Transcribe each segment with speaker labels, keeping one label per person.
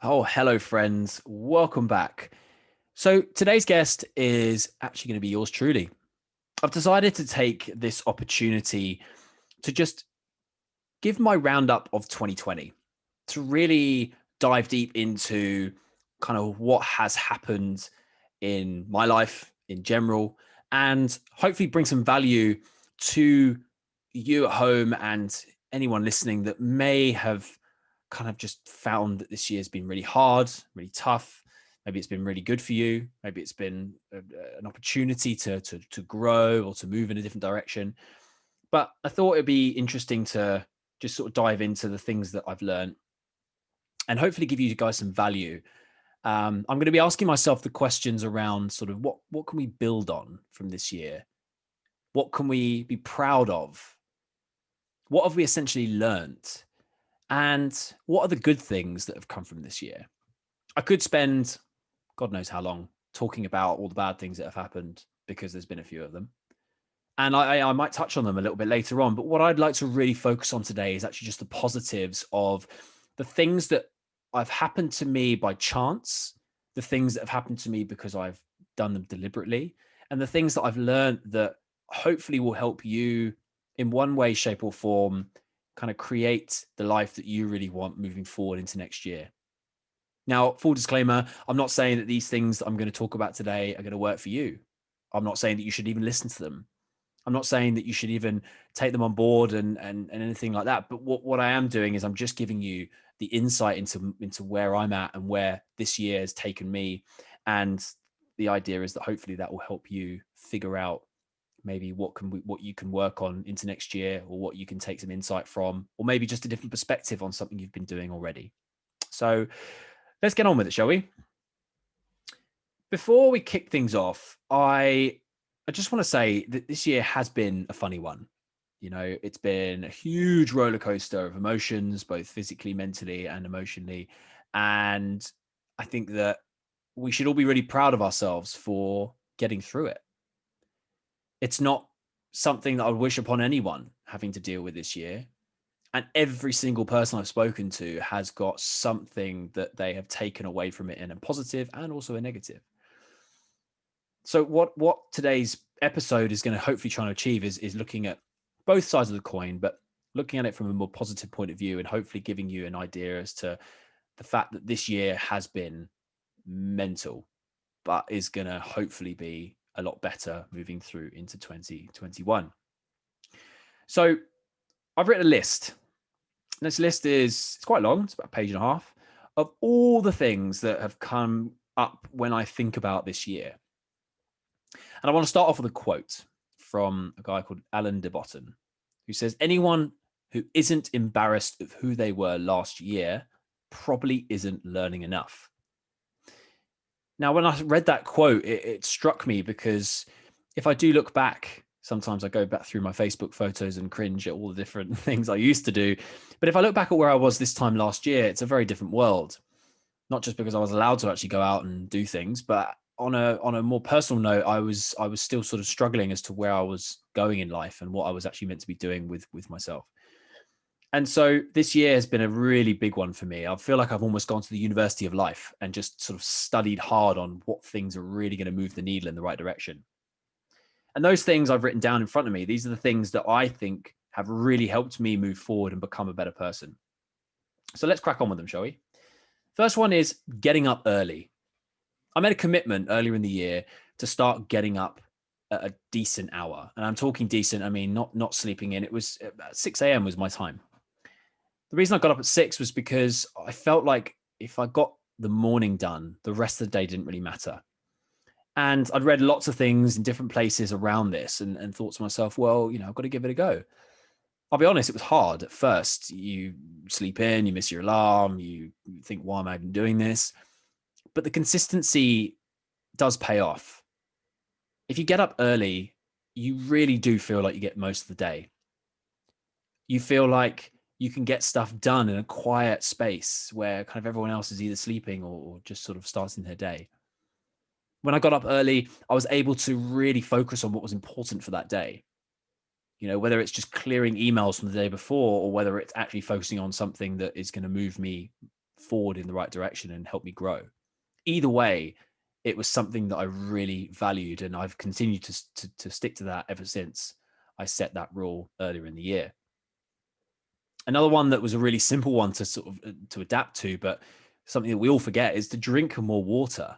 Speaker 1: Oh, hello, friends. Welcome back. So, today's guest is actually going to be yours truly. I've decided to take this opportunity to just give my roundup of 2020, to really dive deep into kind of what has happened in my life in general, and hopefully bring some value to you at home and anyone listening that may have kind of just found that this year's been really hard, really tough. Maybe it's been really good for you. Maybe it's been an opportunity to grow or to move in a different direction. But I thought it'd be interesting to just sort of dive into the things that I've learned and hopefully give you guys some value. I'm going to be asking myself the questions around sort of what can we build on from this year? What can we be proud of? What have we essentially learned? And what are the good things that have come from this year? I could spend God knows how long talking about all the bad things that have happened because there's been a few of them. And I might touch on them a little bit later on. But what I'd like to really focus on today is actually just the positives of the things that have happened to me by chance, the things that have happened to me because I've done them deliberately, and the things that I've learned that hopefully will help you in one way, shape, or form kind of create the life that you really want moving forward into next year. Now, full disclaimer, I'm not saying that these things that I'm going to talk about today are going to work for you. I'm not saying that you should even listen to them. I'm not saying that you should even take them on board and anything like that. But what I am doing is I'm just giving you the insight into where I'm at and where this year has taken me. And the idea is that hopefully that will help you figure out maybe what you can work on into next year, or what you can take some insight from, or maybe just a different perspective on something you've been doing already. So let's get on with it, shall we? Before we kick things off, I just want to say that this year has been a funny one. You know, it's been a huge roller coaster of emotions, both physically, mentally, and emotionally. And I think that we should all be really proud of ourselves for getting through it. It's not something that I would wish upon anyone having to deal with this year. And every single person I've spoken to has got something that they have taken away from it in a positive and also a negative. So what today's episode is going to hopefully try to achieve is looking at both sides of the coin, but looking at it from a more positive point of view, and hopefully giving you an idea as to the fact that this year has been mental, but is going to hopefully be a lot better moving through into 2021. So I've written a list. This list it's quite long. It's about a page and a half of all the things that have come up when I think about this year. And I want to start off with a quote from a guy called Alan de Botton, who says, "Anyone who isn't embarrassed of who they were last year probably isn't learning enough." Now, when I read that quote, it struck me because if I do look back, sometimes I go back through my Facebook photos and cringe at all the different things I used to do. But if I look back at where I was this time last year, it's a very different world. Not just because I was allowed to actually go out and do things, but on a more personal note, I was still sort of struggling as to where I was going in life and what I was actually meant to be doing with myself. And so this year has been a really big one for me. I feel like I've almost gone to the university of life and just sort of studied hard on what things are really going to move the needle in the right direction. And those things I've written down in front of me, these are the things that I think have really helped me move forward and become a better person. So let's crack on with them, shall we? First one is getting up early. I made a commitment earlier in the year to start getting up at a decent hour. And I'm talking decent, I mean, not sleeping in. It was 6 a.m. was my time. The reason I got up at 6 was because I felt like if I got the morning done, the rest of the day didn't really matter. And I'd read lots of things in different places around this and thought to myself, well, I've got to give it a go. I'll be honest, it was hard at first. You sleep in, you miss your alarm, you think, why am I even doing this? But the consistency does pay off. If you get up early, you really do feel like you get most of the day. You feel like you can get stuff done in a quiet space where kind of everyone else is either sleeping or just sort of starting their day. When I got up early, I was able to really focus on what was important for that day. Whether it's just clearing emails from the day before or whether it's actually focusing on something that is going to move me forward in the right direction and helped me grow. Either way, it was something that I really valued, and I've continued to stick to that ever since I set that rule earlier in the year. Another one that was a really simple one to sort of to adapt to, but something that we all forget, is to drink more water.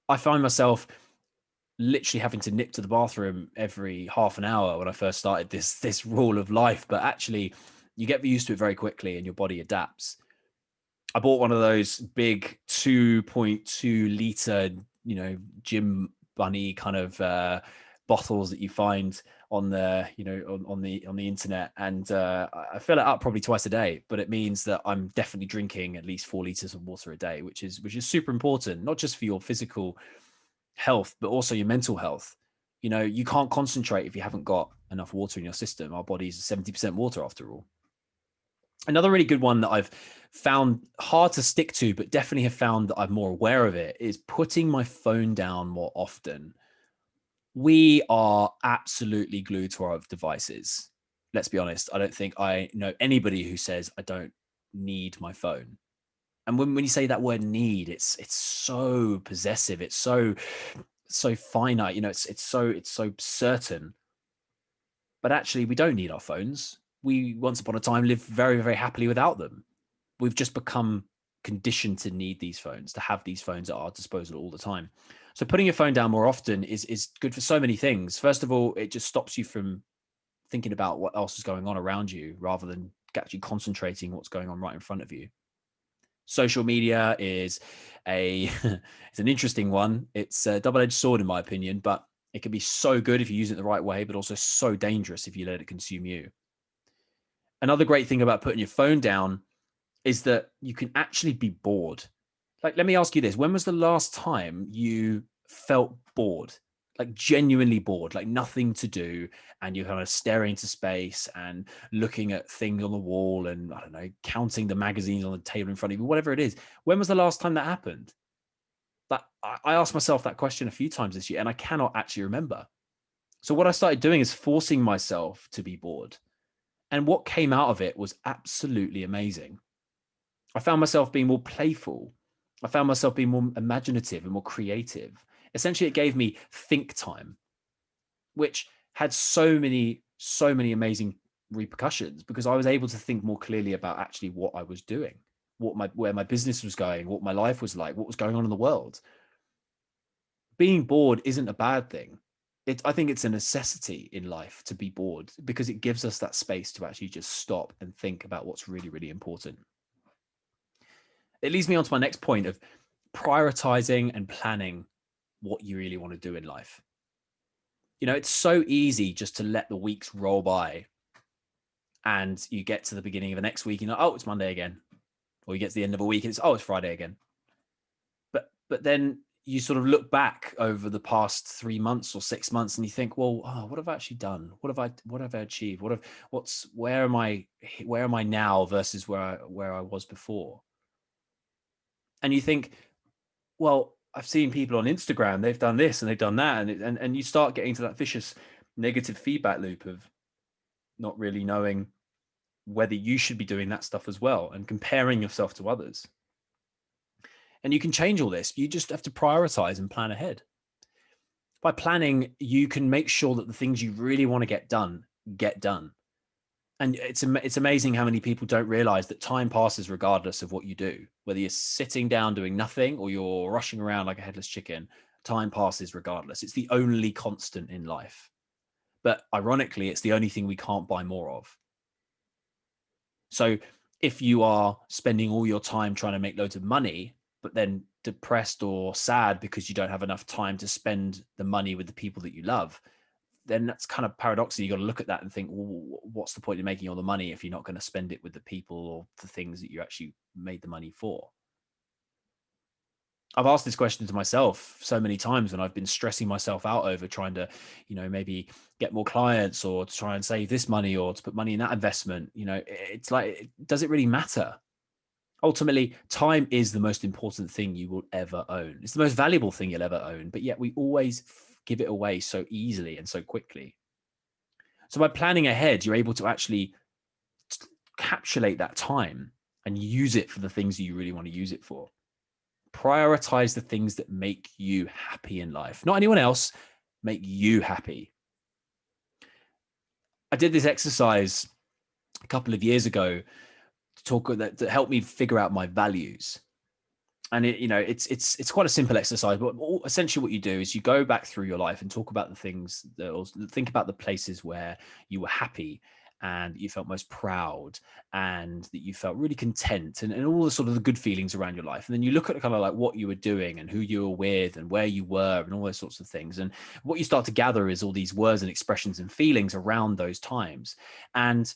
Speaker 1: I find myself literally having to nip to the bathroom every half an hour when I first started this rule of life, but actually you get used to it very quickly and your body adapts. I bought one of those big 2.2 liter, gym bunny kind of bottles that you find on the, on the internet, and I fill it up probably twice a day. But it means that I'm definitely drinking at least 4 liters of water a day, which is super important, not just for your physical health, but also your mental health. You can't concentrate if you haven't got enough water in your system. Our body is 70% water after all. Another really good one that I've found hard to stick to, but definitely have found that I'm more aware of it, is putting my phone down more often. We are absolutely glued to our devices. Let's be honest. I don't think I know anybody who says I don't need my phone. And when you say that word need, it's so possessive. It's so finite. It's so certain. But actually, we don't need our phones. We once upon a time lived very, very happily without them. We've just become conditioned to need these phones, to have these phones at our disposal all the time. So putting your phone down more often is good for so many things. First of all, it just stops you from thinking about what else is going on around you, rather than actually concentrating what's going on right in front of you. Social media is it's an interesting one. It's a double-edged sword in my opinion, but it can be so good if you use it the right way, but also so dangerous if you let it consume you. Another great thing about putting your phone down is that you can actually be bored. Like, let me ask you this. When was the last time you felt bored? Like genuinely bored, like nothing to do, and you're kind of staring into space and looking at things on the wall and, I don't know, counting the magazines on the table in front of you, whatever it is. When was the last time that happened? That I asked myself that question a few times this year, and I cannot actually remember. So what I started doing is forcing myself to be bored. And what came out of it was absolutely amazing. I found myself being more playful. I found myself being more imaginative and more creative. Essentially, it gave me think time, which had so many amazing repercussions, because I was able to think more clearly about actually what I was doing, where my business was going, what my life was like, what was going on in the world. Being bored isn't a bad thing. I think it's a necessity in life to be bored, because it gives us that space to actually just stop and think about what's really, really important. It leads me on to my next point of prioritizing and planning what you really want to do in life. It's so easy just to let the weeks roll by, and you get to the beginning of the next week, oh, it's Monday again. Or you get to the end of a week and it's Friday again. But then you sort of look back over the past 3 months or 6 months and you think, well, what have I actually done? What have I achieved? Where am I now versus where I was before? And you think, well, I've seen people on Instagram, they've done this and they've done that. And you start getting to that vicious negative feedback loop of not really knowing whether you should be doing that stuff as well, and comparing yourself to others. And you can change all this. You just have to prioritize and plan ahead. By planning, you can make sure that the things you really want to get done. And it's amazing how many people don't realize that time passes regardless of what you do. Whether you're sitting down doing nothing or you're rushing around like a headless chicken, time passes regardless. It's the only constant in life. But ironically, it's the only thing we can't buy more of. So if you are spending all your time trying to make loads of money, but then depressed or sad because you don't have enough time to spend the money with the people that you love, then that's kind of paradoxical. You got to look at that and think, well, what's the point of making all the money if you're not going to spend it with the people or the things that you actually made the money for? I've asked this question to myself so many times when I've been stressing myself out over trying to, maybe get more clients or to try and save this money or to put money in that investment. It's like, does it really matter? Ultimately, time is the most important thing you will ever own. It's the most valuable thing you'll ever own, but yet we always give it away so easily and so quickly. So by planning ahead, you're able to actually capsulate that time and use it for the things that you really want to use it for. Prioritize the things that make you happy in life, not anyone else, make you happy. I did this exercise a couple of years ago to help me figure out my values. And it's quite a simple exercise, but essentially what you do is you go back through your life and talk about the things that, or think about the places where you were happy and you felt most proud and that you felt really content, and all the sort of the good feelings around your life. And then you look at kind of like what you were doing and who you were with and where you were and all those sorts of things. And what you start to gather is all these words and expressions and feelings around those times. And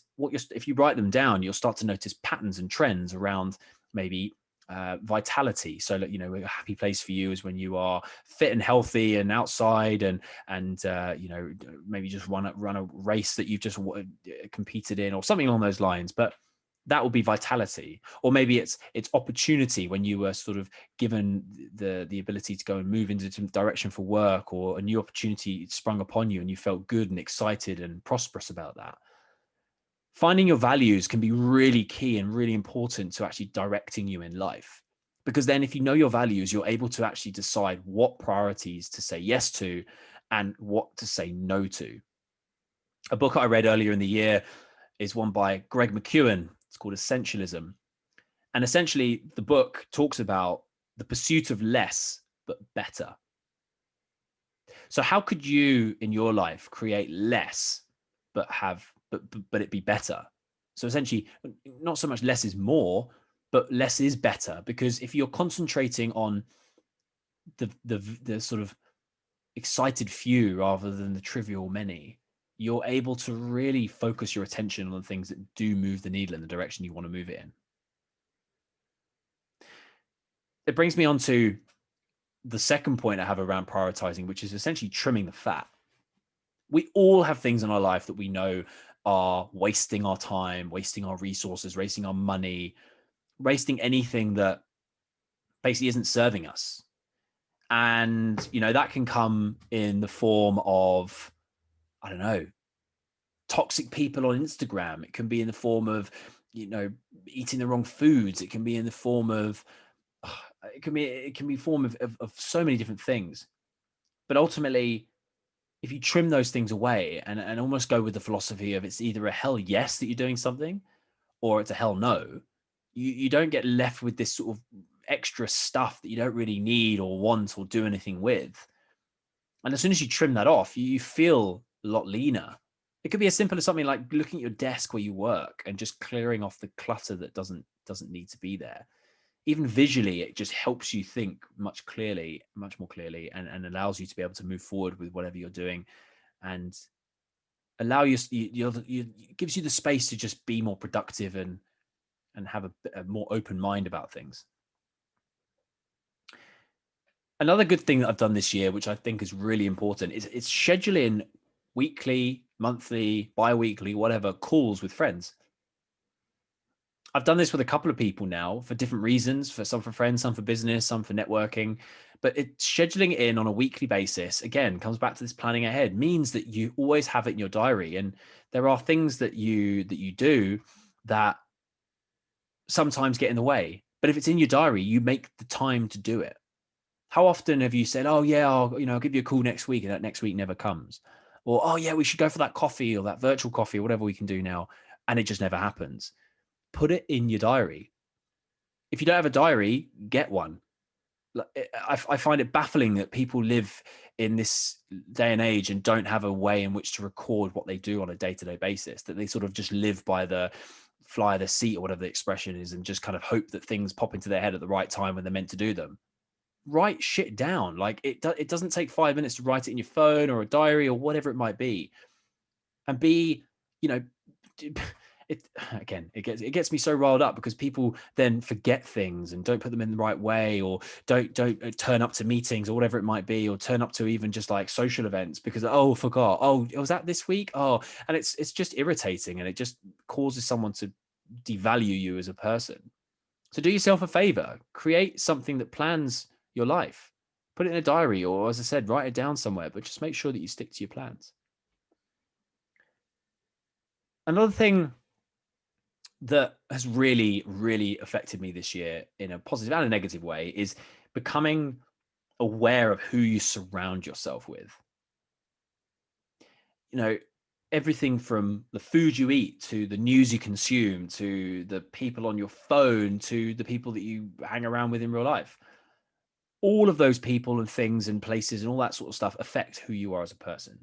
Speaker 1: if you write them down, you'll start to notice patterns and trends around maybe vitality. So that, a happy place for you is when you are fit and healthy and outside, and maybe just run a race that you've just competed in or something along those lines. But that will be vitality. Or maybe it's opportunity, when you were sort of given the ability to go and move into a different direction for work, or a new opportunity sprung upon you and you felt good and excited and prosperous about that. Finding your values can be really key and really important to actually directing you in life. Because then if you know your values, you're able to actually decide what priorities to say yes to and what to say no to. A book I read earlier in the year is one by Greg McKeown. It's called Essentialism. And essentially, the book talks about the pursuit of less, but better. So how could you in your life create less, but it be better? So essentially, not so much less is more, but less is better. Because if you're concentrating on the sort of excited few rather than the trivial many, you're able to really focus your attention on the things that do move the needle in the direction you want to move it in. It brings me on to the second point I have around prioritizing, which is essentially trimming the fat. We all have things in our life that we know are wasting our time, wasting our resources, wasting our money, wasting anything that basically isn't serving us. And, that can come in the form of, I don't know, toxic people on Instagram. It can be in the form of, eating the wrong foods. It can be in the form of, it can be a form of so many different things. But ultimately, if you trim those things away and almost go with the philosophy of it's either a hell yes that you're doing something or it's a hell no, you don't get left with this sort of extra stuff that you don't really need or want or do anything with. And as soon as you trim that off, you feel a lot leaner. It could be as simple as something like looking at your desk where you work and just clearing off the clutter that doesn't need to be there. Even visually, it just helps you think much more clearly, and allows you to be able to move forward with whatever you're doing, and allow you gives you the space to just be more productive and have a more open mind about things. Another good thing that I've done this year, which I think is really important, is it's scheduling weekly, monthly, bi-weekly, whatever, calls with friends. I've done this with a couple of people now for different reasons, for some for friends, some for business, some for networking. But scheduling it in on a weekly basis, again, comes back to this planning ahead, means that you always have it in your diary. And there are things that you do that sometimes get in the way. But if it's in your diary, you make the time to do it. How often have you said, "Oh yeah, I'll give you a call next week," and that next week never comes? Or, "Oh yeah, we should go for that coffee or that virtual coffee or whatever we can do now," and it just never happens. Put it in your diary. If you don't have a diary, get one. I find it baffling that people live in this day and age and don't have a way in which to record what they do on a day-to-day basis, that they sort of just live by the fly of the seat or whatever the expression is, and just kind of hope that things pop into their head at the right time when they're meant to do them. Write shit down. Like it doesn't take 5 minutes to write it in your phone or a diary or whatever it might be. And be, you know, it gets me so riled up because people then forget things and don't put them in the right way, or don't turn up to meetings or whatever it might be, or turn up to even just like social events because, oh, forgot, oh, was that this week, oh. And it's just irritating, and it just causes someone to devalue you as a person. So do yourself a favor, create something that plans your life, put it in a diary, or as I said, write it down somewhere, but just make sure that you stick to your plans. Another thing that has really, really affected me this year in a positive and a negative way is becoming aware of who you surround yourself with. You know, everything from the food you eat to the news you consume to the people on your phone to the people that you hang around with in real life. All of those people and things and places and all that sort of stuff affect who you are as a person.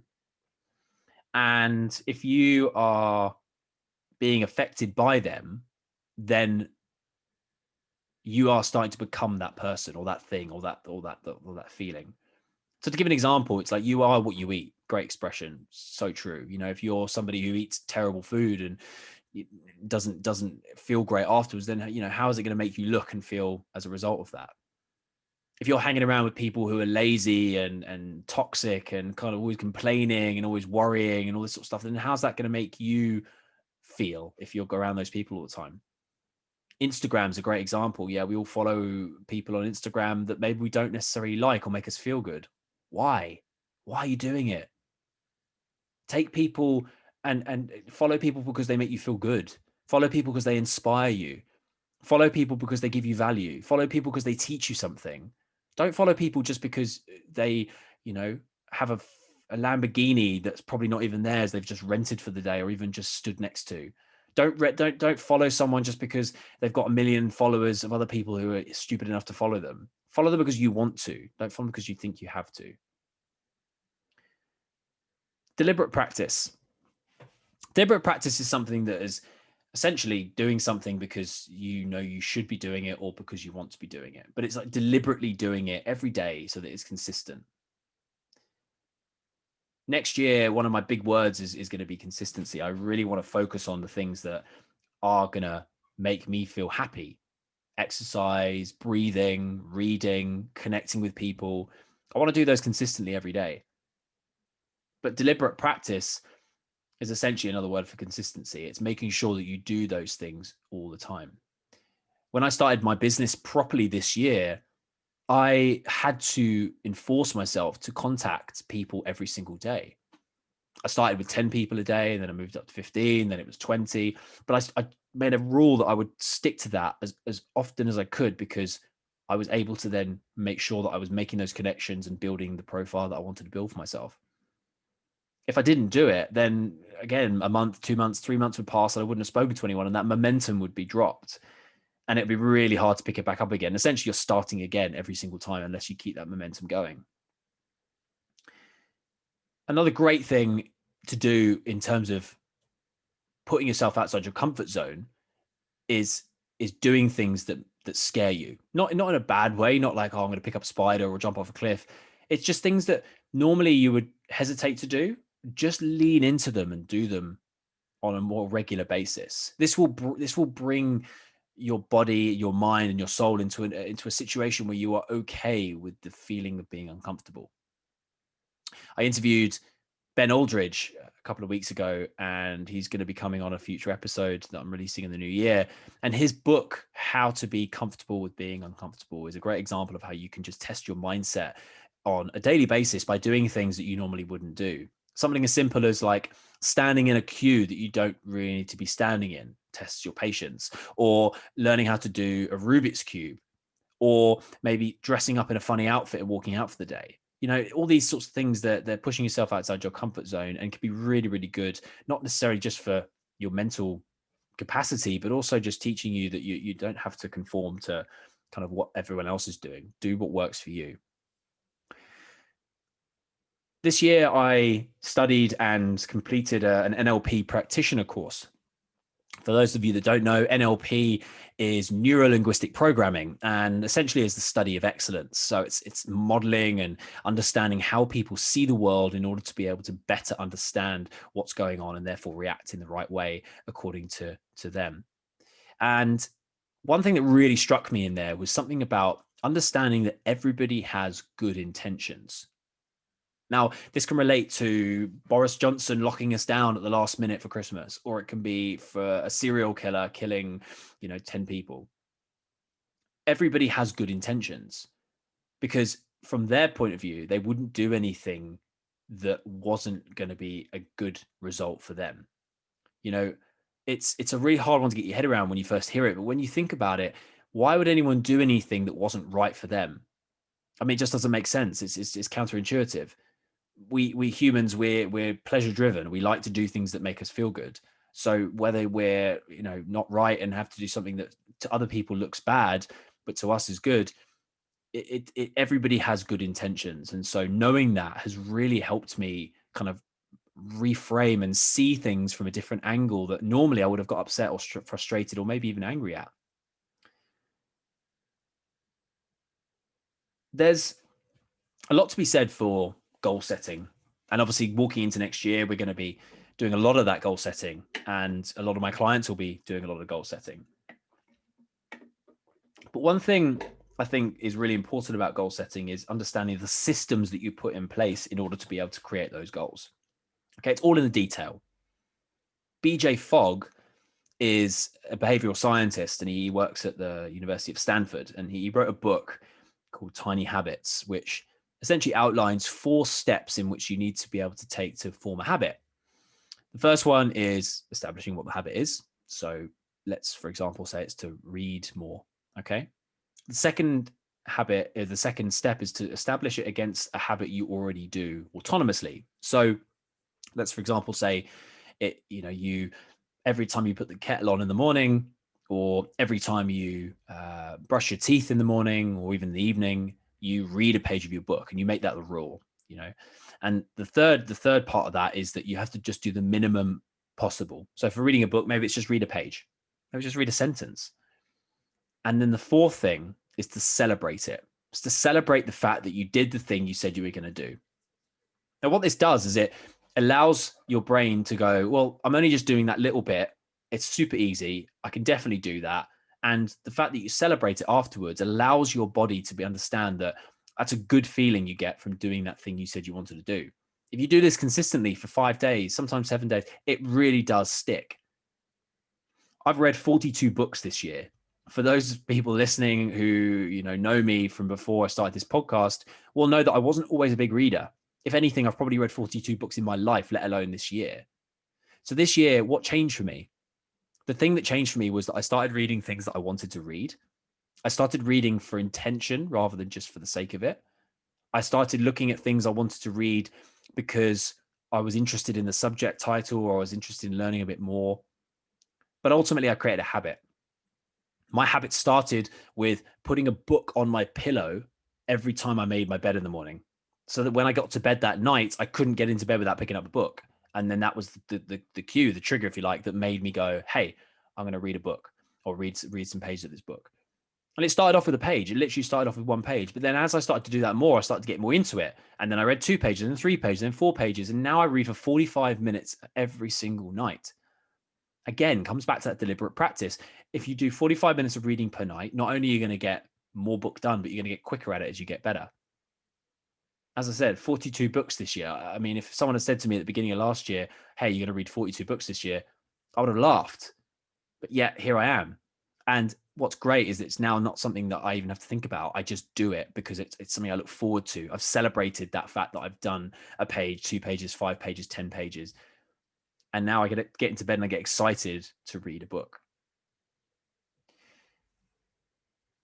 Speaker 1: And if you are being affected by them, then you are starting to become that person or that thing or that feeling. So to give an example, it's like you are what you eat. Great expression, so true. You know, if you're somebody who eats terrible food and it doesn't feel great afterwards, then how is it going to make you look and feel as a result of that? If you're hanging around with people who are lazy and toxic and kind of always complaining and always worrying and all this sort of stuff, then how's that going to make you feel if you're around those people all the time? Instagram's a great example. Yeah, we all follow people on Instagram that maybe we don't necessarily like or make us feel good. Why? Why are you doing it? Take people and follow people because they make you feel good. Follow people because they inspire you. Follow people because they give you value. Follow people because they teach you something. Don't follow people just because they, you know, have a Lamborghini that's probably not even theirs. They've just rented for the day or even just stood next to. Don't follow someone just because they've got a million followers of other people who are stupid enough to follow them. Follow them because you want to. Don't follow them because you think you have to. Deliberate practice. Deliberate practice is something that is essentially doing something because you know you should be doing it or because you want to be doing it. But it's like deliberately doing it every day so that it's consistent. Next year, one of my big words is going to be consistency. I really want to focus on the things that are going to make me feel happy. Exercise, breathing, reading, connecting with people. I want to do those consistently every day. But deliberate practice is essentially another word for consistency. It's making sure that you do those things all the time. When I started my business properly this year, I had to enforce myself to contact people every single day. I started with 10 people a day, and then I moved up to 15, then it was 20. But I made a rule that I would stick to that as often as I could because I was able to then make sure that I was making those connections and building the profile that I wanted to build for myself. If I didn't do it, then again, a month, 2 months, 3 months would pass and I wouldn't have spoken to anyone and that momentum would be dropped. And it'd be really hard to pick it back up again. Essentially, you're starting again every single time unless you keep that momentum going. Another great thing to do in terms of putting yourself outside your comfort zone is doing things that scare you. Not in a bad way, not like, oh, I'm going to pick up a spider or jump off a cliff. It's just things that normally you would hesitate to do. Just lean into them and do them on a more regular basis. This will bring your body, your mind, and your soul into a situation where you are okay with the feeling of being uncomfortable. I interviewed Ben Aldridge a couple of weeks ago, and he's going to be coming on a future episode that I'm releasing in the new year. And his book, How to Be Comfortable with Being Uncomfortable, is a great example of how you can just test your mindset on a daily basis by doing things that you normally wouldn't do. Something as simple as like standing in a queue that you don't really need to be standing in tests your patience, or learning how to do a Rubik's Cube, or maybe dressing up in a funny outfit and walking out for the day. All these sorts of things that they're pushing yourself outside your comfort zone and can be really, really good, not necessarily just for your mental capacity, but also just teaching you that you don't have to conform to kind of what everyone else is doing. Do what works for you. This year, I studied and completed an NLP practitioner course. For those of you that don't know, NLP is neuro-linguistic programming, and essentially is the study of excellence. So it's modeling and understanding how people see the world in order to be able to better understand what's going on and therefore react in the right way according to them. And one thing that really struck me in there was something about understanding that everybody has good intentions. Now, this can relate to Boris Johnson locking us down at the last minute for Christmas, or it can be for a serial killer killing, 10 people. Everybody has good intentions because from their point of view, they wouldn't do anything that wasn't going to be a good result for them. You know, it's a really hard one to get your head around when you first hear it. But when you think about it, why would anyone do anything that wasn't right for them? I mean, it just doesn't make sense. It's counterintuitive. We humans, we're pleasure driven. We like to do things that make us feel good. So whether we're not right and have to do something that to other people looks bad, but to us is good, everybody has good intentions. And so knowing that has really helped me kind of reframe and see things from a different angle that normally I would have got upset or frustrated or maybe even angry at. There's a lot to be said for goal setting. And obviously, walking into next year, we're going to be doing a lot of that goal setting. And a lot of my clients will be doing a lot of goal setting. But one thing I think is really important about goal setting is understanding the systems that you put in place in order to be able to create those goals. Okay, it's all in the detail. BJ Fogg is a behavioral scientist and he works at the University of Stanford, and he wrote a book called Tiny Habits, which essentially outlines 4 steps in which you need to be able to take to form a habit. The first one is establishing what the habit is. So let's, for example, say it's to read more. Okay. The second the second step is to establish it against a habit you already do autonomously. So let's, for example, say you every time you put the kettle on in the morning, or every time you brush your teeth in the morning, or even in the evening, you read a page of your book, and you make that the rule. And the third part of that is that you have to just do the minimum possible. So for reading a book, maybe it's just read a page, maybe just read a sentence. And then the fourth thing is to celebrate it. It's to celebrate the fact that you did the thing you said you were going to do. Now, what this does is it allows your brain to go, well, I'm only just doing that little bit. It's super easy. I can definitely do that. And the fact that you celebrate it afterwards allows your body to understand that that's a good feeling you get from doing that thing you said you wanted to do. If you do this consistently for 5 days, sometimes 7 days, it really does stick. I've read 42 books this year. For those people listening who know me from before I started this podcast, will know that I wasn't always a big reader. If anything, I've probably read 42 books in my life, let alone this year. So this year, what changed for me? The thing that changed for me was that I started reading things that I wanted to read. I started reading for intention rather than just for the sake of it. I started looking at things I wanted to read because I was interested in the subject title, or I was interested in learning a bit more. But ultimately, I created a habit. My habit started with putting a book on my pillow every time I made my bed in the morning, so that when I got to bed that night, I couldn't get into bed without picking up a book. And then that was the cue, the trigger, if you like, that made me go, hey, I'm going to read a book, or read some pages of this book. And it started off with a page. It literally started off with 1 page. But then as I started to do that more, I started to get more into it. And then I read 2 pages, and 3 pages, and 4 pages. And now I read for 45 minutes every single night. Again, comes back to that deliberate practice. If you do 45 minutes of reading per night, not only are you going to get more book done, but you're going to get quicker at it as you get better. As I said, 42 books this year. I mean, if someone had said to me at the beginning of last year, hey, you're going to read 42 books this year, I would have laughed. But yet here I am. And what's great is it's now not something that I even have to think about. I just do it because it's something I look forward to. I've celebrated that fact that I've done a page, 2 pages, 5 pages, 10 pages. And now I get into bed and I get excited to read a book.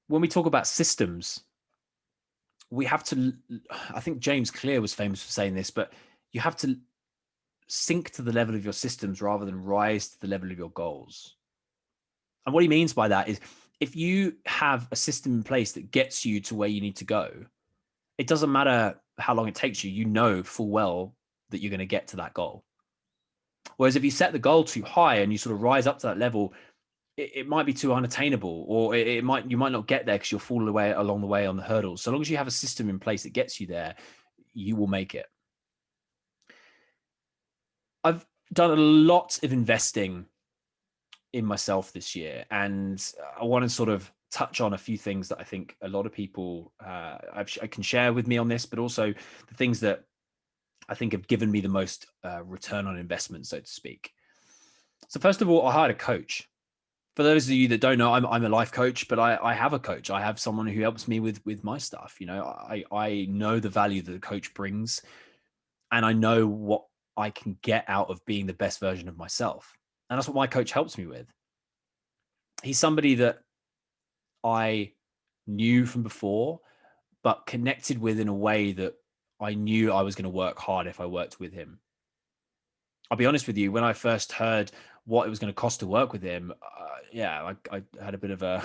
Speaker 1: When we talk about systems, we have to, I think James Clear was famous for saying this, but you have to sink to the level of your systems rather than rise to the level of your goals. And what he means by that is, if you have a system in place that gets you to where you need to go, it doesn't matter how long it takes you, you know full well that you're going to get to that goal. Whereas if you set the goal too high and you sort of rise up to that level, it might be too unattainable, or you might not get there because you'll fall away along the way on the hurdles. So long as you have a system in place that gets you there, you will make it. I've done a lot of investing in myself this year, and I want to sort of touch on a few things that I think a lot of people I can share with me on this, but also the things that I think have given me the most return on investment, so to speak. So first of all, I hired a coach. For those of you that don't know, I'm a life coach, but I have a coach. I have someone who helps me with my stuff. I know the value that the coach brings, and I know what I can get out of being the best version of myself. And that's what my coach helps me with. He's somebody that I knew from before, but connected with in a way that I knew I was going to work hard if I worked with him. I'll be honest with you, when I first heard what it was going to cost to work with him, I had a bit of a,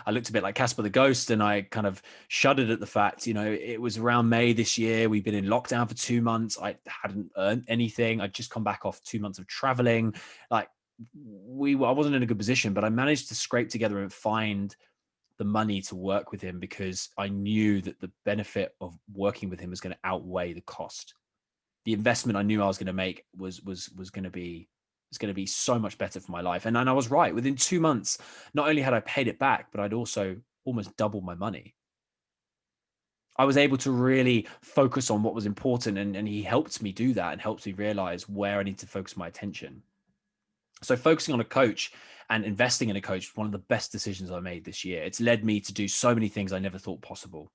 Speaker 1: I looked a bit like Casper the Ghost, and I kind of shuddered at the fact, it was around May this year. We've been in lockdown for 2 months. I hadn't earned anything. I'd just come back off 2 months of traveling. Like I wasn't in a good position, but I managed to scrape together and find the money to work with him because I knew that the benefit of working with him was going to outweigh the cost. The investment I knew I was going to make was going to be so much better for my life. And I was right. Within 2 months, not only had I paid it back, but I'd also almost doubled my money. I was able to really focus on what was important, and he helped me do that and helped me realize where I need to focus my attention. So focusing on a coach and investing in a coach was one of the best decisions I made this year. It's led me to do so many things I never thought possible.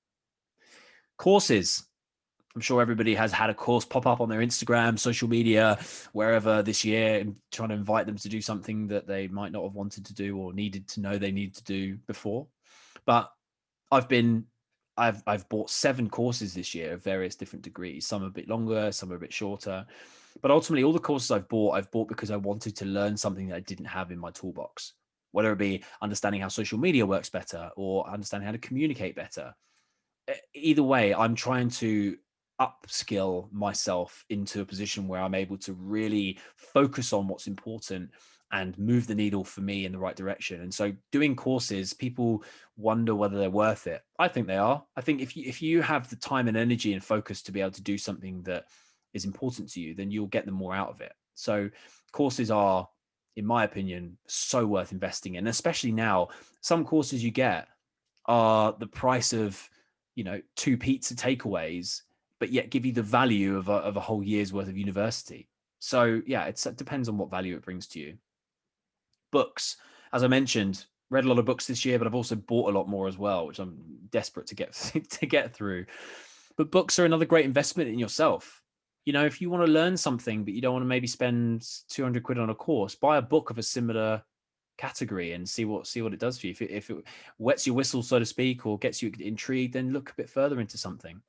Speaker 1: Courses. I'm sure everybody has had a course pop up on their Instagram, social media, wherever this year, and trying to invite them to do something that they might not have wanted to do or needed to know they needed to do before. But I've bought 7 courses this year of various different degrees. Some are a bit longer, some are a bit shorter. But ultimately, all the courses I've bought because I wanted to learn something that I didn't have in my toolbox, whether it be understanding how social media works better or understanding how to communicate better. Either way, I'm trying to upskill myself into a position where I'm able to really focus on what's important and move the needle for me in the right direction. And so doing courses, people wonder whether they're worth it. I think they are. I think if you have the time and energy and focus to be able to do something that is important to you, then you'll get the more out of it. So courses are, in my opinion, so worth investing in, especially now. Some courses you get are the price of 2 pizza takeaways, but yet give you the value of a whole year's worth of university. So yeah, it depends on what value it brings to you. Books, as I mentioned, read a lot of books this year, but I've also bought a lot more as well, which I'm desperate to get to get through. But books are another great investment in yourself. If you want to learn something, but you don't want to maybe spend 200 quid on a course, buy a book of a similar category and see what it does for you. If it wets your whistle, so to speak, or gets you intrigued, then look a bit further into something.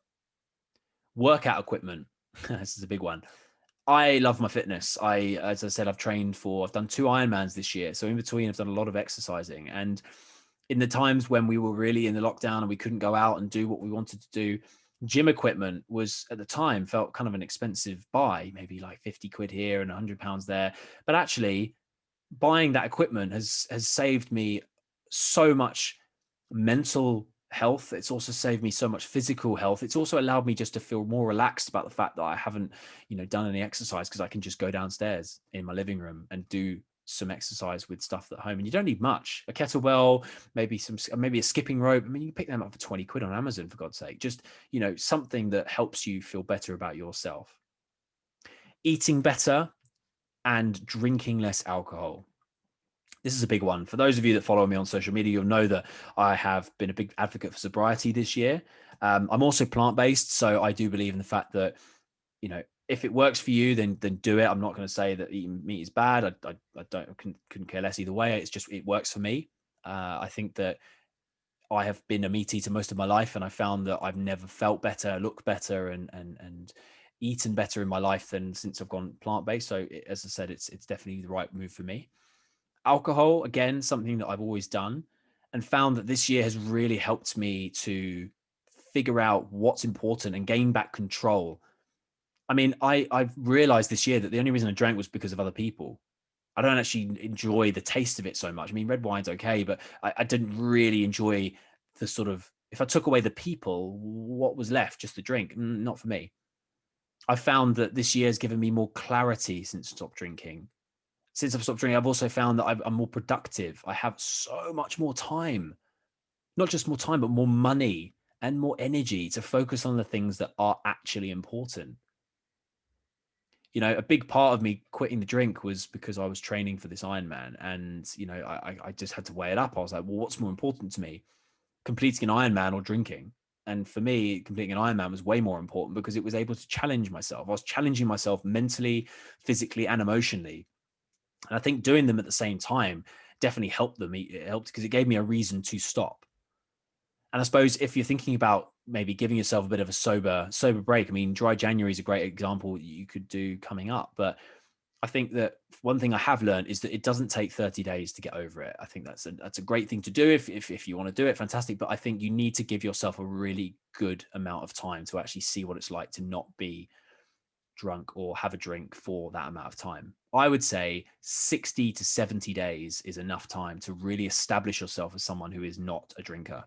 Speaker 1: Workout equipment. This is a big one. I love my fitness. As I said, I've done 2 Ironmans this year. So in between, I've done a lot of exercising. And in the times when we were really in the lockdown and we couldn't go out and do what we wanted to do, gym equipment was, at the time, felt kind of an expensive buy, maybe like 50 quid here and £100 there. But actually, buying that equipment has saved me so much mental health. It's also saved me so much physical health. It's also allowed me just to feel more relaxed about the fact that I haven't, done any exercise, because I can just go downstairs in my living room and do some exercise with stuff at home. And you don't need much. A kettlebell, maybe a skipping rope. I mean, you can pick them up for 20 quid on Amazon, for God's sake. Just, something that helps you feel better about yourself. Eating better and drinking less alcohol. This is a big one. For those of you that follow me on social media, you'll know that I have been a big advocate for sobriety this year. I'm also plant-based, so I do believe in the fact that, if it works for you, then do it. I'm not going to say that eating meat is bad. I couldn't care less either way. It's just, it works for me. I think that I have been a meat eater most of my life, and I found that I've never felt better, looked better, and eaten better in my life than since I've gone plant-based. So as I said, it's definitely the right move for me. Alcohol, again, something that I've always done, and found that this year has really helped me to figure out what's important and gain back control. I mean, I've realized this year that the only reason I drank was because of other people. I don't actually enjoy the taste of it so much. I mean, red wine's okay, but I didn't really enjoy the sort of, if I took away the people, what was left? Just the drink? Not for me. I found that this year has given me more clarity since I stopped drinking. Since I've stopped drinking, I've also found that I'm more productive. I have so much more time, not just more time, but more money and more energy to focus on the things that are actually important. A big part of me quitting the drink was because I was training for this Ironman, and I just had to weigh it up. I was like, well, what's more important to me, completing an Ironman or drinking? And for me, completing an Ironman was way more important because it was able to challenge myself. I was challenging myself mentally, physically, and emotionally. And I think doing them at the same time definitely helped them. It helped because it gave me a reason to stop. And I suppose if you're thinking about maybe giving yourself a bit of a sober break, I mean, dry January is a great example you could do coming up. But I think that one thing I have learned is that it doesn't take 30 days to get over it. I think that's a great thing to do if you want to do it, fantastic. But I think you need to give yourself a really good amount of time to actually see what it's like to not be drunk or have a drink for that amount of time. I would say 60 to 70 days is enough time to really establish yourself as someone who is not a drinker.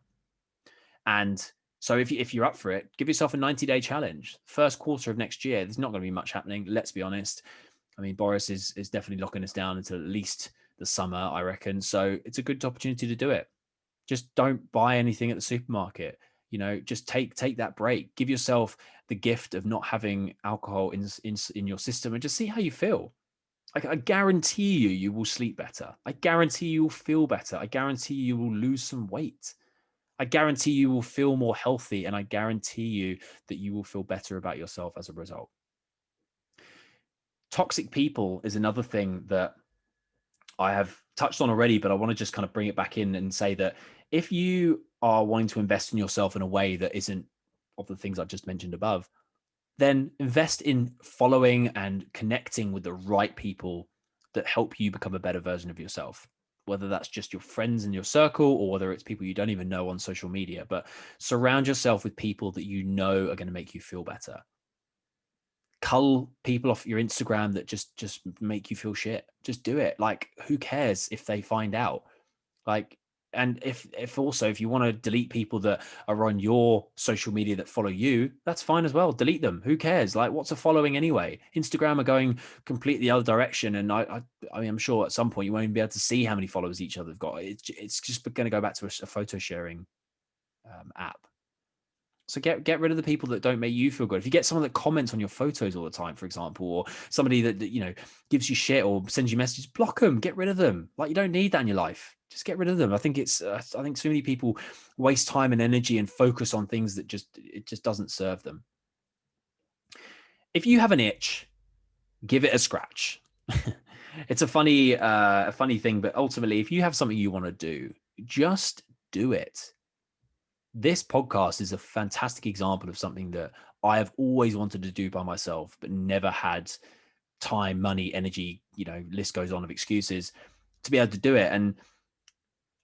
Speaker 1: And so if you're up for it, give yourself a 90-day challenge. First quarter of next year, there's not going to be much happening. Let's be honest. I mean, Boris is definitely locking us down until at least the summer, I reckon. So it's a good opportunity to do it. Just don't buy anything at the supermarket. Just take that break. Give yourself the gift of not having alcohol in your system and just see how you feel. I guarantee you will sleep better. I guarantee you will feel better. I guarantee you will lose some weight. I guarantee you will feel more healthy, and I guarantee you that you will feel better about yourself as a result. Toxic people is another thing that I have touched on already, but I want to just kind of bring it back in and say that if you are wanting to invest in yourself in a way that isn't of the things I've just mentioned above, then invest in following and connecting with the right people that help you become a better version of yourself, whether that's just your friends in your circle or whether it's people you don't even know on social media. But surround yourself with people that you know are going to make you feel better. Cull people off your Instagram that just make you feel shit. Just do it. Like, who cares if they find out? Like, and if you want to delete people that are on your social media that follow you, that's fine as well. Delete them. Who cares? Like, what's a following anyway? Instagram are going completely the other direction, and I mean, I'm sure at some point you won't even be able to see how many followers each other have got. It's just going to go back to a photo sharing app. So get rid of the people that don't make you feel good. If you get someone that comments on your photos all the time, for example, or somebody that gives you shit or sends you messages, block them. Get rid of them. Like, you don't need that in your life. Just get rid of them. I think I think so many people waste time and energy and focus on things that it just doesn't serve them. If you have an itch, give it a scratch. It's a funny thing, but ultimately, if you have something you want to do, just do it. This podcast is a fantastic example of something that I have always wanted to do by myself, but never had time, money, energy, list goes on of excuses to be able to do it. And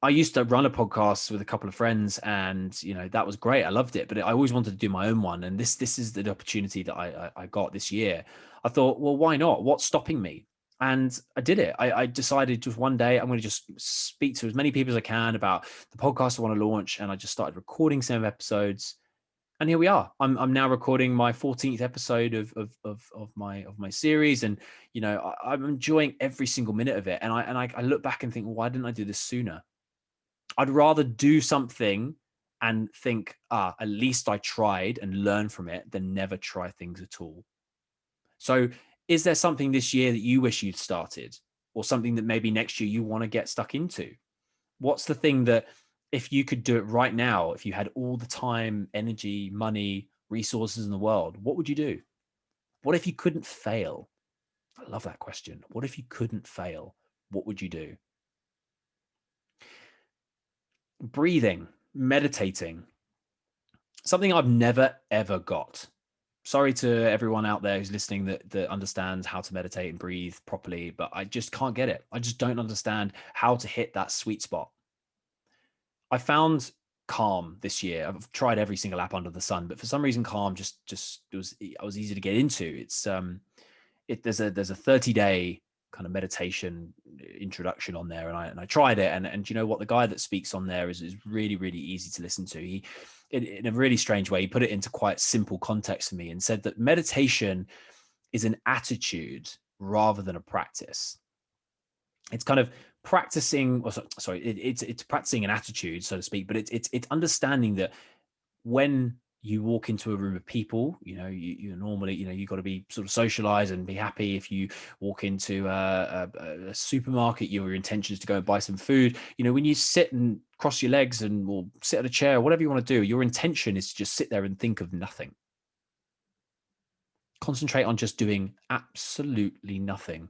Speaker 1: I used to run a podcast with a couple of friends, and that was great. I loved it, but I always wanted to do my own one. And this is the opportunity that I got this year. I thought, well, why not? What's stopping me? And I did it. I decided just one day I'm going to just speak to as many people as I can about the podcast I want to launch, and I just started recording some episodes. And here we are. I'm now recording my 14th episode of my series, and I'm enjoying every single minute of it. And I look back and think, well, why didn't I do this sooner? I'd rather do something and think, at least I tried and learn from it than never try things at all. So is there something this year that you wish you'd started, or something that maybe next year you want to get stuck into? What's the thing that if you could do it right now, if you had all the time, energy, money, resources in the world, what would you do? What if you couldn't fail? I love that question. What if you couldn't fail? What would you do? Breathing, meditating, something I've never, ever got. Sorry to everyone out there who's listening that understands how to meditate and breathe properly, but I just can't get it. I just don't understand how to hit that sweet spot. I found Calm this year. I've tried every single app under the sun, but for some reason, Calm just was easy to get into. It's there's a 30-day kind of meditation introduction on there, and I tried it, and you know what, the guy that speaks on there is really, really easy to listen to. He in a really strange way, he put it into quite simple context for me and said that meditation is an attitude rather than a practice. It's kind of practicing, or sorry, it's practicing an attitude, so to speak, but it's understanding that when you walk into a room of people, you normally, you got to be sort of socialize and be happy. If you walk into a supermarket, your intention is to go and buy some food. When you sit and cross your legs or sit at a chair, whatever you want to do, your intention is to just sit there and think of nothing. Concentrate on just doing absolutely nothing.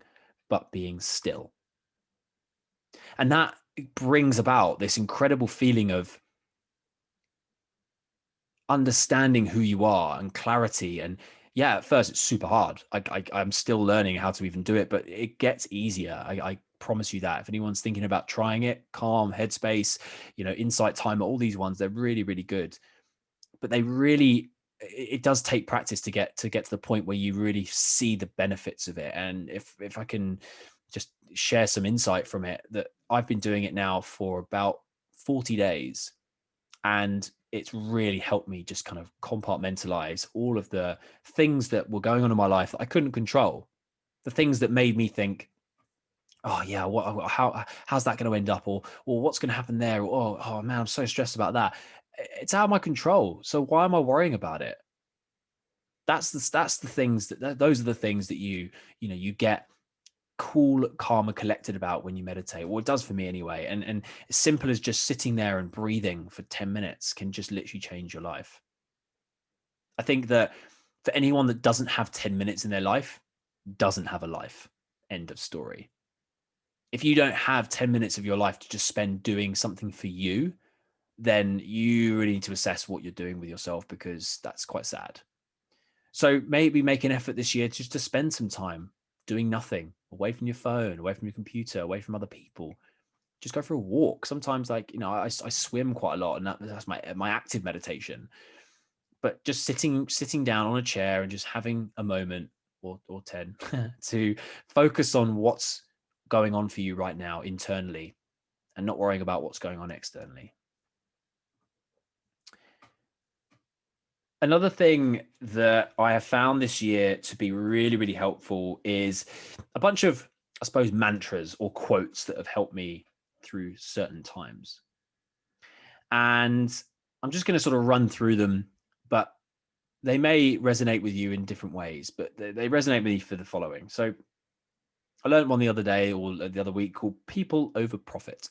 Speaker 1: but being still. And that brings about this incredible feeling of understanding who you are and clarity. And yeah, at first it's super hard. I'm still learning how to even do it, but it gets easier. I promise you that. If anyone's thinking about trying it, Calm, Headspace, Insight Timer, all these ones, they're really, really good. But it does take practice to get to the point where you really see the benefits of it. And if I can just share some insight from it, that I've been doing it now for about 40 days, and it's really helped me just kind of compartmentalize all of the things that were going on in my life that I couldn't control. The things that made me think, oh yeah, how's that going to end up, or what's going to happen there, or oh man, I'm so stressed about that. It's out of my control. So why am I worrying about it? That's the things those are the things that you get cool, calm, and collected about when you meditate. Well, it does for me anyway. And as simple as just sitting there and breathing for 10 minutes can just literally change your life. I think that for anyone that doesn't have 10 minutes in their life, doesn't have a life. End of story. If you don't have 10 minutes of your life to just spend doing something for you, then you really need to assess what you're doing with yourself, because that's quite sad. So maybe make an effort this year just to spend some time doing nothing, away from your phone, away from your computer, away from other people. Just go for a walk. Sometimes, I swim quite a lot, and that's my active meditation. But just sitting down on a chair and just having a moment or 10 to focus on what's going on for you right now internally, and not worrying about what's going on externally. Another thing that I have found this year to be really, really helpful is a bunch of, I suppose, mantras or quotes that have helped me through certain times. And I'm just going to sort of run through them, but they may resonate with you in different ways, but they resonate with me for the following. So I learned one the other day or the other week called people over profit.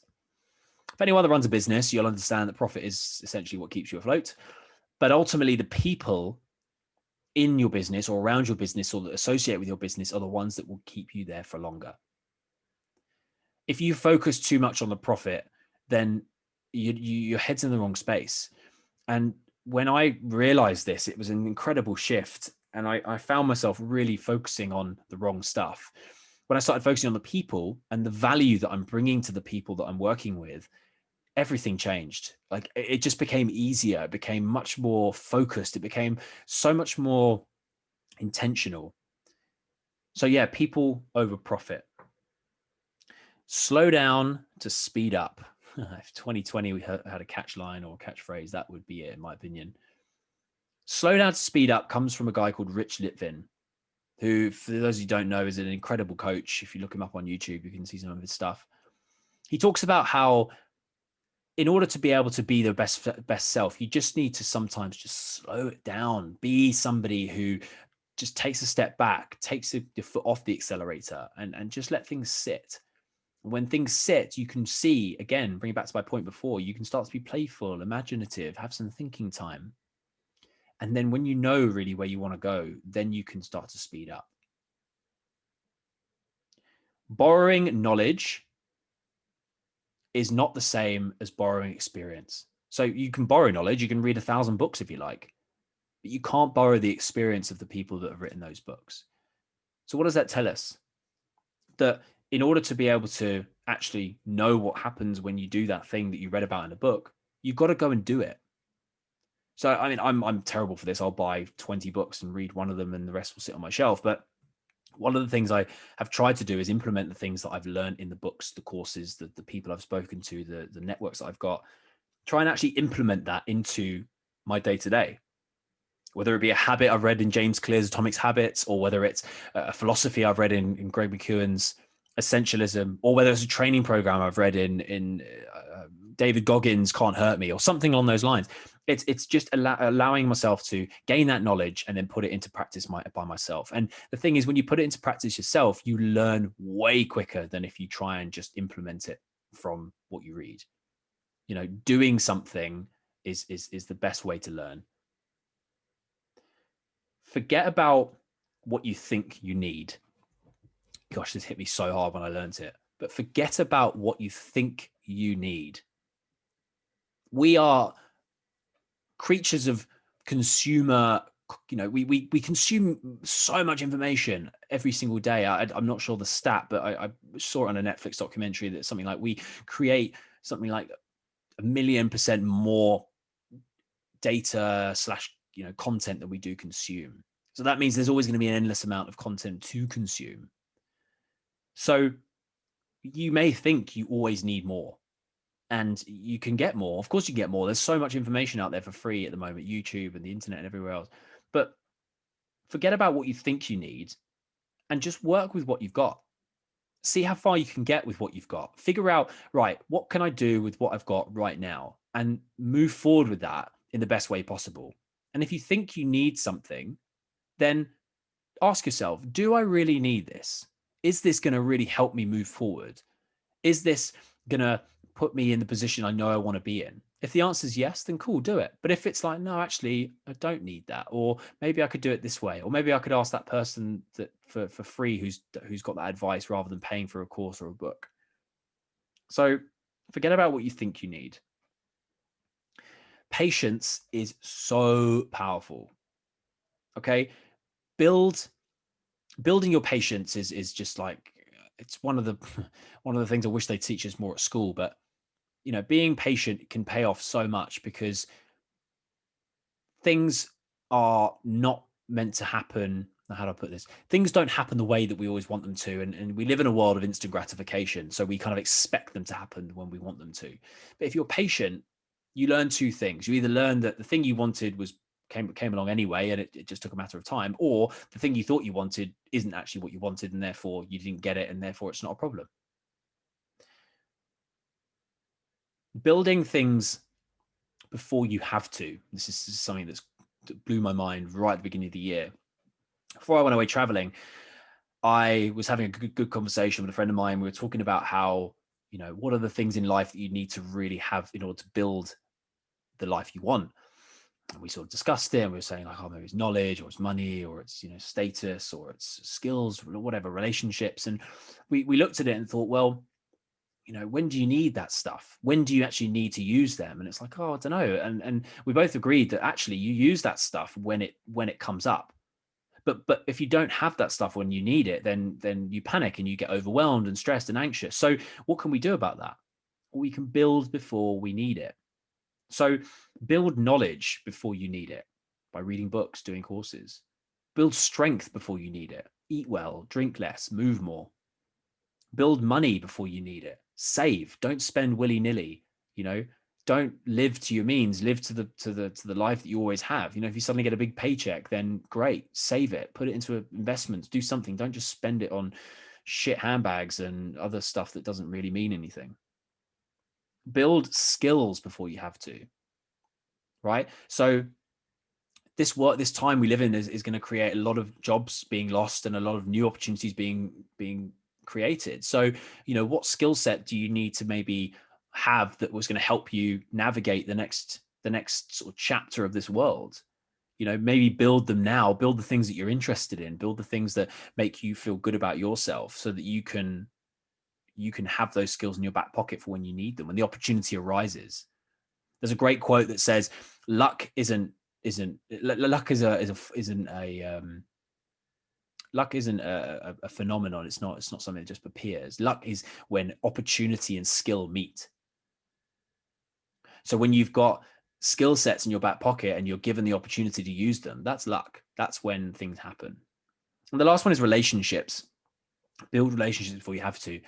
Speaker 1: If anyone that runs a business, you'll understand that profit is essentially what keeps you afloat. But ultimately, the people in your business or around your business or that associate with your business are the ones that will keep you there for longer. If you focus too much on the profit, then your head's in the wrong space. And when I realized this, it was an incredible shift. And I found myself really focusing on the wrong stuff. When I started focusing on the people and the value that I'm bringing to the people that I'm working with, everything changed. Like it just became easier. It became much more focused. It became so much more intentional. So yeah, people over profit. Slow down to speed up. If 2020 we had a catch line or catchphrase, that would be it, in my opinion. Slow down to speed up comes from a guy called Rich Litvin, who, for those who don't know, is an incredible coach. If you look him up on YouTube, you can see some of his stuff. He talks about how in order to be able to be the best self, you just need to sometimes just slow it down. Be somebody who just takes a step back, takes the foot off the accelerator, and just let things sit. When things sit, you can see, again, bring it back to my point before, you can start to be playful, imaginative, have some thinking time. And then when you know really where you want to go, then you can start to speed up. Borrowing knowledge is not the same as borrowing experience. So you can borrow knowledge, you can read 1,000 books if you like, but you can't borrow the experience of the people that have written those books. So what does that tell us? That in order to be able to actually know what happens when you do that thing that you read about in a book, you've got to go and do it. So, I mean, I'm terrible for this. I'll buy 20 books and read one of them and the rest will sit on my shelf. But one of the things I have tried to do is implement the things that I've learned in the books, the courses, the people I've spoken to, the networks that I've got, try and actually implement that into my day-to-day. Whether it be a habit I've read in James Clear's Atomic Habits, or whether it's a philosophy I've read in Greg McKeown's Essentialism, or whether it's a training program I've read in David Goggins' Can't Hurt Me, or something along those lines. It's just allowing myself to gain that knowledge and then put it into practice by myself. And the thing is, when you put it into practice yourself, you learn way quicker than if you try and just implement it from what you read. Doing something is the best way to learn. Forget about what you think you need. Gosh, this hit me so hard when I learned it. But forget about what you think you need. We are creatures of consumer, we consume so much information every single day. I'm not sure the stat, but I saw it on a Netflix documentary that something like we create something like 1,000,000% more data slash content that we do consume. So that means there's always going to be an endless amount of content to consume. So you may think you always need more, and you can get more. Of course you can get more. There's so much information out there for free at the moment, YouTube and the internet and everywhere else. But forget about what you think you need and just work with what you've got. See how far you can get with what you've got. Figure out, right, what can I do with what I've got right now, and move forward with that in the best way possible. And if you think you need something, then ask yourself, do I really need this? Is this going to really help me move forward? Is this going to put me in the position I know I want to be in? If the answer is yes, then cool, do it. But if it's like, no, actually, I don't need that, or maybe I could do it this way, or maybe I could ask that person that for free who's got that advice rather than paying for a course or a book. So forget about what you think you need. Patience is so powerful. Okay, building your patience is just like, it's one of the one of the things I wish they teach us more at school. But being patient can pay off so much, because things are not meant to happen. How do I put this? Things don't happen the way that we always want them to. And we live in a world of instant gratification. So we kind of expect them to happen when we want them to. But if you're patient, you learn two things. You either learn that the thing you wanted came along anyway, and it just took a matter of time, or the thing you thought you wanted isn't actually what you wanted, and therefore you didn't get it, and therefore it's not a problem. Building things before you have to. This is something that blew my mind right at the beginning of the year. Before I went away traveling, I was having a good conversation with a friend of mine. We were talking about how, what are the things in life that you need to really have in order to build the life you want. And we sort of discussed it, and we were saying like, oh, maybe it's knowledge, or it's money, or it's, status, or it's skills, whatever, relationships. And we looked at it and thought, well, when do you need that stuff? When do you actually need to use them? And it's like, oh, I don't know. And we both agreed that actually you use that stuff when it comes up. But if you don't have that stuff when you need it, then you panic and you get overwhelmed and stressed and anxious. So what can we do about that? We can build before we need it. So build knowledge before you need it by reading books, doing courses. Build strength before you need it. Eat well, drink less, move more. Build money before you need it. Save. Don't spend willy-nilly. Don't live to your means. Live to the life that you always have. If you suddenly get a big paycheck, then great. Save it. Put it into investments. Do something. Don't just spend it on shit handbags and other stuff that doesn't really mean anything. Build skills before you have to. Right? So this time we live in is going to create a lot of jobs being lost and a lot of new opportunities being created. So, what skill set do you need to maybe have that was going to help you navigate the next sort of chapter of this world? Maybe build them now, build the things that you're interested in, build the things that make you feel good about yourself, so that you can have those skills in your back pocket for when you need them, when the opportunity arises. There's a great quote that says, luck isn't luck isn't a phenomenon. It's not something that just appears. Luck is when opportunity and skill meet. So when you've got skill sets in your back pocket and you're given the opportunity to use them, that's luck. That's when things happen. And the last one is relationships. Build relationships before you have to.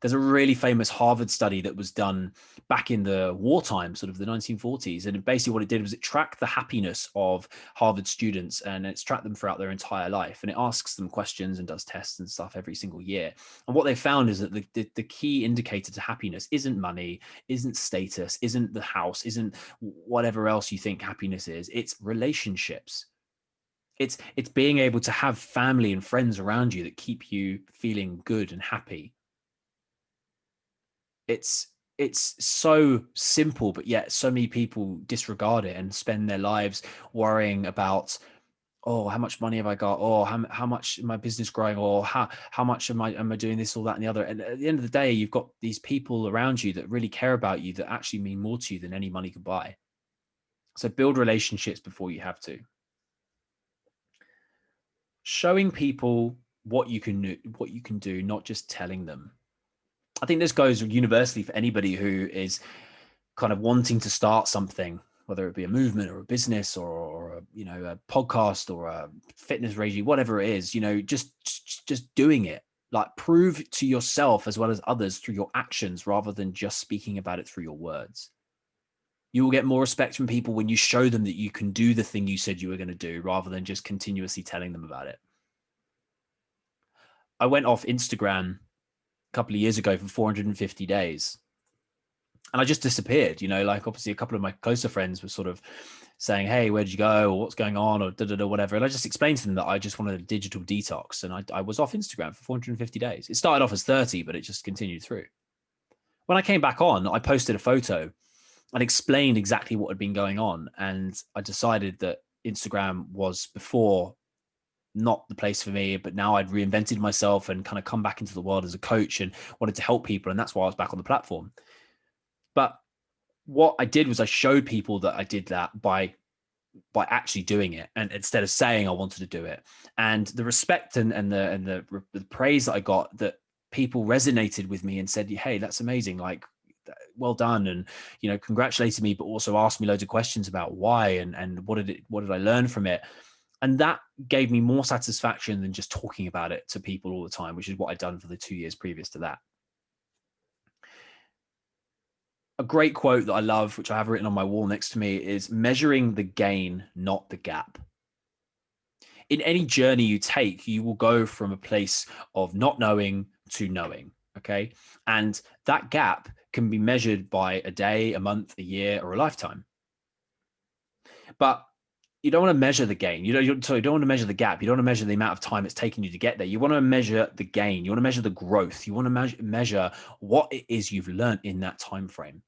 Speaker 1: There's a really famous Harvard study that was done back in the wartime, sort of the 1940s. And basically what it did was it tracked the happiness of Harvard students, and it's tracked them throughout their entire life. And it asks them questions and does tests and stuff every single year. And what they found is that the key indicator to happiness isn't money, isn't status, isn't the house, isn't whatever else you think happiness is. It's relationships. It's being able to have family and friends around you that keep you feeling good and happy. It's so simple, but yet so many people disregard it and spend their lives worrying about, oh, how much money have I got? Or how much is my business growing? Or how much am I doing this, all that, and the other? And at the end of the day, you've got these people around you that really care about you, that actually mean more to you than any money could buy. So build relationships before you have to. Showing people what you can do, not just telling them. I think this goes universally for anybody who is kind of wanting to start something, whether it be a movement or a business or a, a podcast or a fitness regime, whatever it is, just doing it. Like, prove to yourself as well as others through your actions rather than just speaking about it through your words. You will get more respect from people when you show them that you can do the thing you said you were going to do rather than just continuously telling them about it. I went off Instagram a couple of years ago for 450 days. And I just disappeared, like obviously a couple of my closer friends were sort of saying, hey, where did you go? Or what's going on? Or whatever. And I just explained to them that I just wanted a digital detox. And I was off Instagram for 450 days. It started off as 30, but it just continued through. When I came back on, I posted a photo and explained exactly what had been going on. And I decided that Instagram was before not the place for me, but now I'd reinvented myself and kind of come back into the world as a coach and wanted to help people. And that's why I was back on the platform. But what I did was I showed people that I did that by actually doing it, and instead of saying I wanted to do it. And the respect and the praise that I got, that people resonated with me and said, hey, that's amazing, like, well done, and congratulated me, but also asked me loads of questions about why and what did I learn from it. And that gave me more satisfaction than just talking about it to people all the time, which is what I'd done for the 2 years previous to that. A great quote that I love, which I have written on my wall next to me, is measuring the gain, not the gap. In any journey you take, you will go from a place of not knowing to knowing. Okay. And that gap can be measured by a day, a month, a year, or a lifetime. But you don't want to measure the gain. You don't want to measure the gap. You don't want to measure the amount of time it's taken you to get there. You want to measure the gain. You want to measure the growth. You want to measure what it is you've learned in that time frame.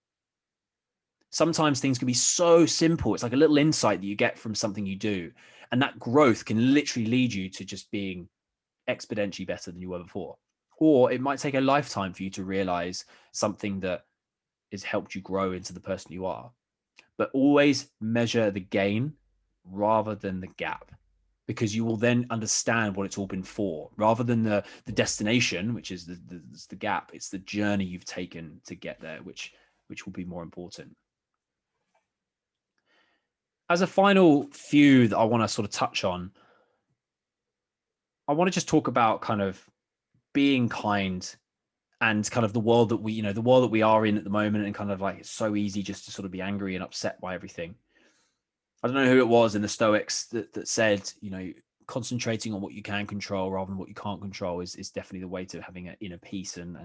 Speaker 1: Sometimes things can be so simple. It's like a little insight that you get from something you do. And that growth can literally lead you to just being exponentially better than you were before. Or it might take a lifetime for you to realize something that has helped you grow into the person you are. But always measure the gain rather than the gap, because you will then understand what it's all been for, rather than the destination, which is the gap. It's the journey you've taken to get there, which will be more important. As a final few that I want to sort of touch on, I want to just talk about kind of being kind and kind of the world that the world that we are in at the moment, and kind of like, it's so easy just to sort of be angry and upset by everything. I don't know who it was in the Stoics that said, concentrating on what you can control rather than what you can't control is definitely the way to having an inner peace and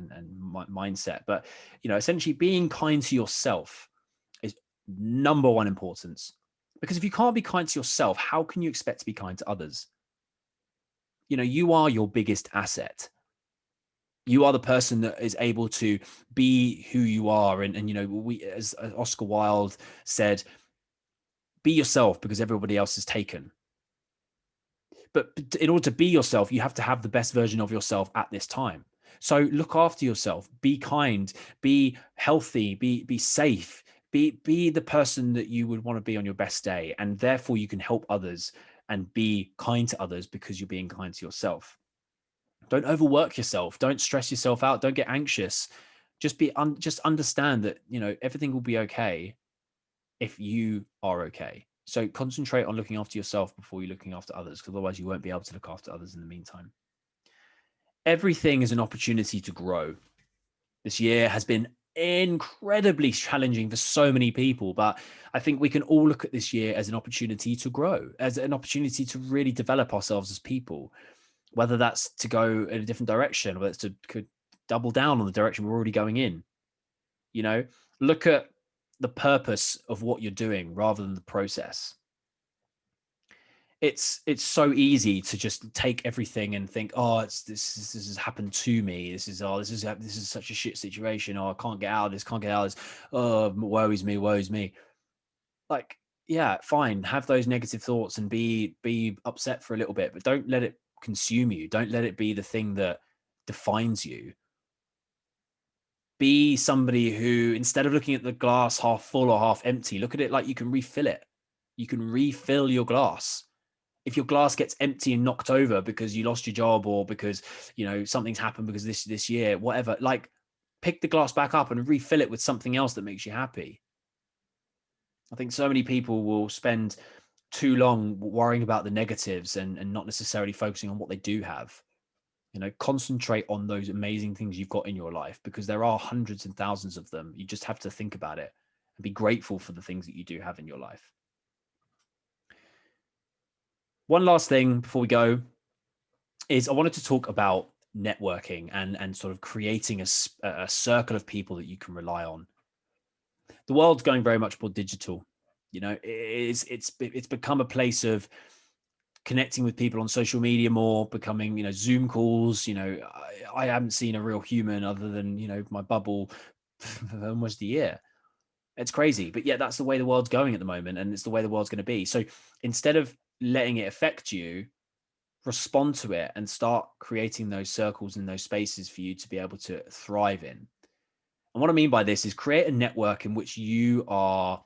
Speaker 1: mindset. But, essentially being kind to yourself is number one importance. Because if you can't be kind to yourself, how can you expect to be kind to others? You are your biggest asset. You are the person that is able to be who you are. And we, as Oscar Wilde said, be yourself because everybody else is taken. But in order to be yourself, you have to have the best version of yourself at this time. So look after yourself, be kind, be healthy, be safe, be the person that you would want to be on your best day. And therefore you can help others and be kind to others because you're being kind to yourself. Don't overwork yourself. Don't stress yourself out. Don't get anxious. Just just understand that, everything will be okay if you are okay. So concentrate on looking after yourself before you're looking after others, because otherwise you won't be able to look after others in the meantime. Everything is an opportunity to grow. This year has been incredibly challenging for so many people, but I think we can all look at this year as an opportunity to grow, as an opportunity to really develop ourselves as people, whether that's to go in a different direction, whether it's to double down on the direction we're already going in. Look at the purpose of what you're doing rather than the process. It's so easy to just take everything and think, oh, this has happened to me. This is such a shit situation. Oh, I can't get out of this. Can't get out of this. Oh, woe is me. Like, yeah, fine, have those negative thoughts and be upset for a little bit, but don't let it consume you. Don't let it be the thing that defines you. Be somebody who, instead of looking at the glass half full or half empty, look at it like you can refill it. You can refill your glass. If your glass gets empty and knocked over because you lost your job, or because, something's happened because this year, whatever, like, pick the glass back up and refill it with something else that makes you happy. I think so many people will spend too long worrying about the negatives and not necessarily focusing on what they do have. Concentrate on those amazing things you've got in your life, because there are hundreds and thousands of them. You just have to think about it and be grateful for the things that you do have in your life. One last thing before we go is I wanted to talk about networking and sort of creating a circle of people that you can rely on. The world's going very much more digital. It's become a place of connecting with people on social media more, becoming, Zoom calls. I haven't seen a real human other than, my bubble for almost a year. It's crazy, but yeah, that's the way the world's going at the moment, and it's the way the world's going to be. So instead of letting it affect you, respond to it and start creating those circles and those spaces for you to be able to thrive in. And what I mean by this is create a network in which you are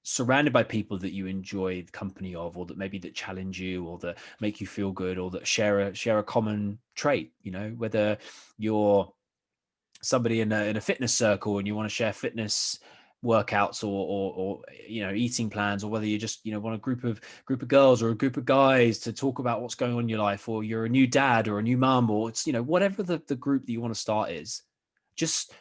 Speaker 1: surrounded by people that you enjoy the company of, or that maybe that challenge you, or that make you feel good, or that share a common trait. Whether you're somebody in a fitness circle and you want to share fitness workouts, or eating plans, or whether you just want a group of girls or a group of guys to talk about what's going on in your life, or you're a new dad or a new mom, or it's whatever the group that you want to start is, just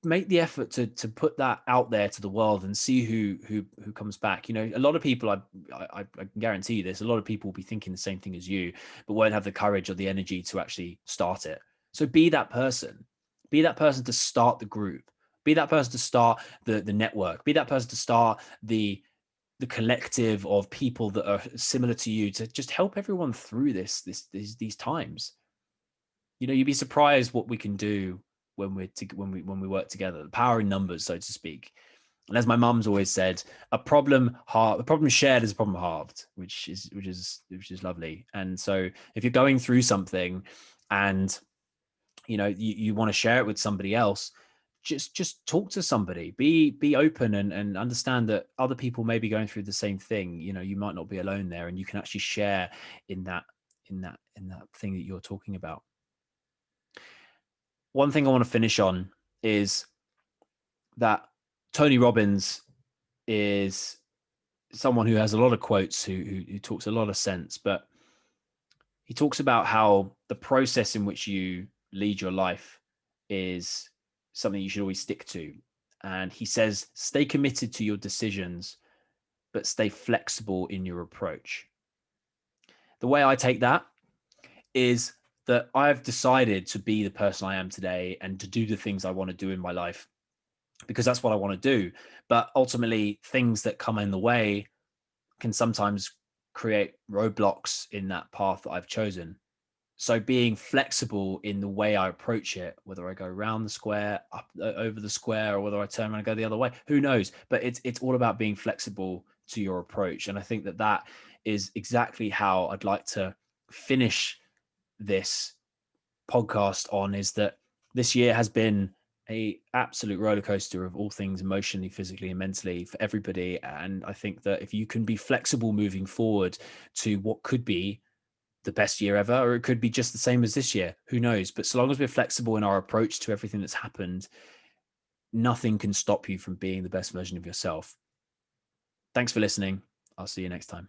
Speaker 1: make the effort to put that out there to the world and see who comes back. A lot of people, I can guarantee you this, a lot of people will be thinking the same thing as you, but won't have the courage or the energy to actually start it. So be that person to start the group, be that person to start the network, be that person to start the collective of people that are similar to you, to just help everyone through these times. You'd be surprised what we can do when we work together. The power in numbers, so to speak. And as my mum's always said, a problem shared is a problem halved, which is lovely. And so if you're going through something and you want to share it with somebody else, just talk to somebody, be open, and understand that other people may be going through the same thing. You might not be alone there, and you can actually share in that thing that you're talking about. One thing I want to finish on is that Tony Robbins is someone who has a lot of quotes, who talks a lot of sense, but he talks about how the process in which you lead your life is something you should always stick to. And he says, stay committed to your decisions, but stay flexible in your approach. The way I take that is that I've decided to be the person I am today and to do the things I want to do in my life, because that's what I want to do. But ultimately, things that come in the way can sometimes create roadblocks in that path that I've chosen. So being flexible in the way I approach it, whether I go around the square, up over the square, or whether I turn around and go the other way, who knows? But it's all about being flexible to your approach. And I think that is exactly how I'd like to finish this podcast on, is that this year has been a absolute roller coaster of all things emotionally, physically, and mentally for everybody. And I think that if you can be flexible moving forward to what could be the best year ever, or it could be just the same as this year, who knows? But so long as we're flexible in our approach to everything that's happened, nothing can stop you from being the best version of yourself. Thanks for listening. I'll see you next time.